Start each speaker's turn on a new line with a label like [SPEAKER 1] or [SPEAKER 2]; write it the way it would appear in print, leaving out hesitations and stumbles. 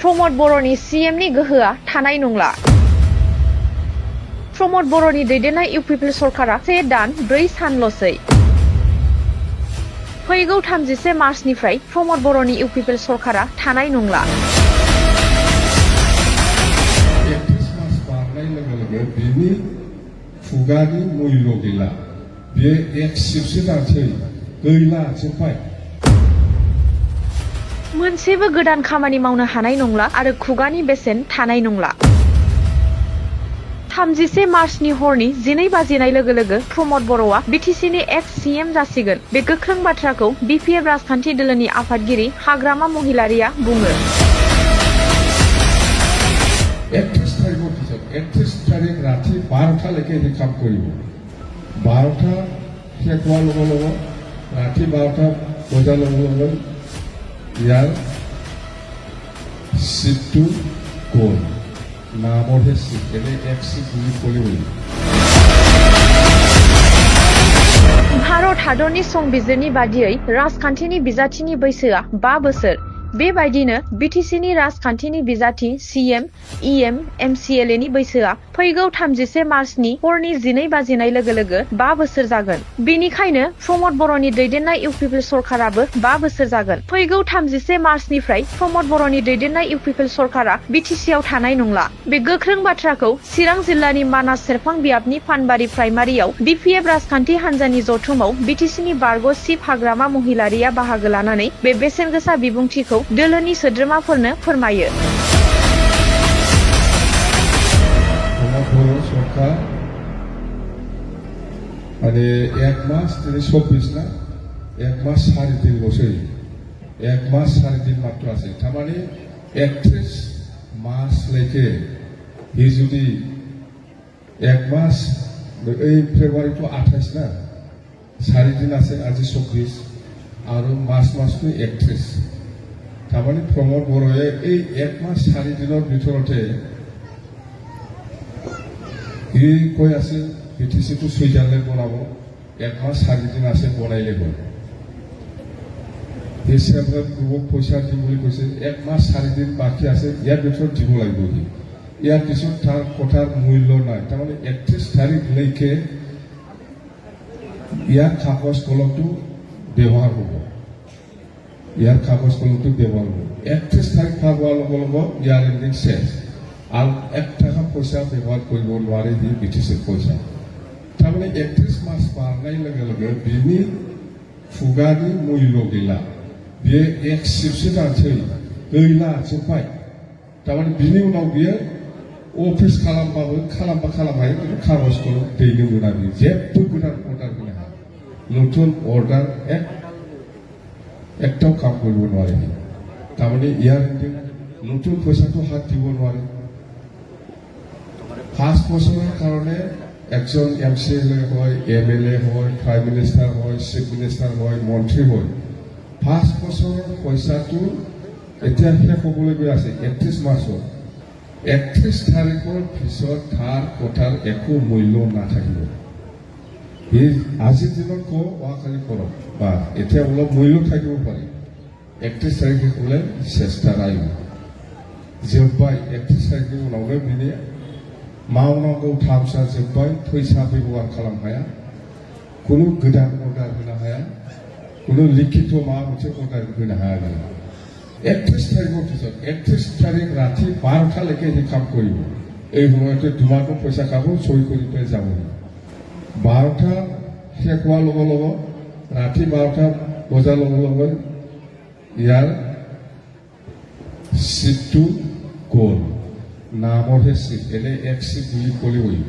[SPEAKER 1] प्रमद बर'नि CMनि गोहोआ थानाय नंला। प्रमद बर'नि दैदेननाय इउपिपिएल सरकारा 1 दान 4 सानल'सै। फैगौ 31 मार्चनिफ्राय प्रमद बर'नि इउपिपिएल सरकारा थानाय नंला।
[SPEAKER 2] बिनि खुगानि मुल्य गैला, बेयो एक्सिपसो जानोसै, गैला जोब्बाय।
[SPEAKER 1] मोनसेबो गोदान खामानि मावनो हानाय नंला आरो खुगानि बेसेन थानाय नंला। 31 मार्चनि हरनि 12 बाजिनाय लोगो लोगो प्रमद बर'आ बिटिसिनि एक्स CM जासिगोन। बे गोख्रों बाथ्राखौ BPF राजखान्थि दोलोनि आफादगिरि हाग्रामा महिलारिया बुङो।
[SPEAKER 2] 31 तारिख राति 12टा लेके काम करिब। 12टा শেষ হোৱাৰ লগে লগে ৰাতি 12টা বজাৰ লগে লগে ইয়াৰ সিটটো গ'ল। নামৰহে সিট, এনে এক সিট বুলি ক'লে হ'ল।
[SPEAKER 1] भारत हादरनि संबिजिरनि बादियै राजखान्थिनि बिजाथिनि बैसोआ 5 बोसोर। बेबायदिनो बिटिसिनि राजखान्थिनि बिजाथि CM, EM, MCLAनि बैसोआ फैगौ 31 मार्चनि हरनि 12 बाजिनाय लोगो लोगो 5 बोसोर जागोन। बेनिखायनो प्रमद बर'नि दैदेननाय इउपिपिएल सरकाराबो 5 बोसोर जागोन। फैगौ 31 मार्चनिफ्राय प्रमद बर'नि दैदेननाय इउपिपिएल सरकारा बिटिसिआव थानाय नंला। बे गोख्रों बाथ्राखौ चिरां जिल्लानि मानास सेरफां बियाबनि फानबारि प्राइमारियाव BPF राजखान्थि हान्जानि जथुमाव बिटिसिनि बारग' चिफ हाग्रामा महिलारिया बाहागो लानानै बे बेसेन गोसा बिबुंथिखौ दोलोनि सोद्रोमाफोरनो फोरमायो।
[SPEAKER 2] सरकार माने 1 मास 24 ना 1 मास 3.5 লসै 1 मास 3.5 মাত্র আছে। তার মানে 31 মাস লেকে হি যদি 1 মাস এই ফেব্রুয়ারি তো 28 না 4 দিন আছে, আজি 24 আৰু মাসটো 31। তার মানে প্রমোদ বড়য়ে এই 1 মাস 4 দিনের ভিতরতে ই কৈ আছে বিটিসিটো সুইজারল্যান্ড বনাব, 1 মাস 4 দিন আছে বনাইলে গ'ল। এই সেন্ট্রাল গ্ৰুপক পইচা দিম বুলি কৈছে, 1 মাস 4 দিন বাকি আছে, ইয়াৰ ভিতৰত দিব লাগিব। ইয়াৰ পিছত তাৰ কথাৰ মূল্য নাই। তাৰমানে 31 তাৰিখলৈকে ইয়াৰ কাগজ কলমটো ব্যৱহাৰ হ'ব। ইয়াৰ কাগজ কলমটো ব্যৱহাৰ হ'ব। 31 তাৰিখ পাৰ হোৱাৰ লগে লগে ইয়াৰ এণ্ডিং শেষ আৰু 1 টাকা পইচা ব্যৱহাৰ কৰিব নোৱাৰে দি বিটিচিৰ পইচা। তাৰমানে 31 মাৰ্চ পাৰনাय লগে লগে বিনি खुगानि মূল্য गैला, बियो एक्सिपसो जानोसै, गैला जोब्बाय। थारमाने बिनि उनाव बियो अफिस खालामबाबो खालामनो हायो, खिन्थु कागज कलम दैनो मोना। बियो जेबो गोदान अर्डार होनो हाया। नতুন अर्डार एकटाও কাম কৰিব নোৱাৰে। তাৰমানে ইয়াৰ নতুন পইচাটো হাত দিব নোৱাৰে। 5 বছৰৰ কাৰণে একজন MCLA হয়, MLA হয়, প্ৰাইম মিনিষ্টাৰ হয়, চিফ মিনিষ্টাৰ হয়, মন্ত্ৰী হয়। 5 বছৰৰ পইচাটো এতিয়া শেষ হ'বলৈ গৈ আছে 31 মাৰ্চত। 31 তাৰিখৰ পিছত ধাৰ কথাৰ একো মূল্য নাথাকিব। আজিৰ দিনত কওঁ, অহাকালি কৰক, বা এতিয়া অলপ মূল্য থাকিব পাৰে। 31 তাৰিখে ক'লে চেষ্টা ৰাইব जोब्बाय। 31 तारिखनि उनावनो बिनि मावनांगौ थामसा जोब्बाय, फैसा बेबहार खालामनो हाया, कुनु गोदान अर्डार होनो हाया, कुनु लिखित माबा मोनसे अर्डार होनो हाया। 31 तारिखৰ পিছত 31 তাৰিখ ৰাতি 12টা লেকে হি কাম কৰিব। এই সময়তে তোমাকো পইচা খাব, চহী কৰি পেলাই যাব। 12টা শেষ হোৱাৰ লগে লগে ৰাতি 12টা বজাৰ লগে লগে ইয়াৰ সিটটো গ'ল। নামৰহে সিট, এনে এক সিট বুলি ক'লে হৈ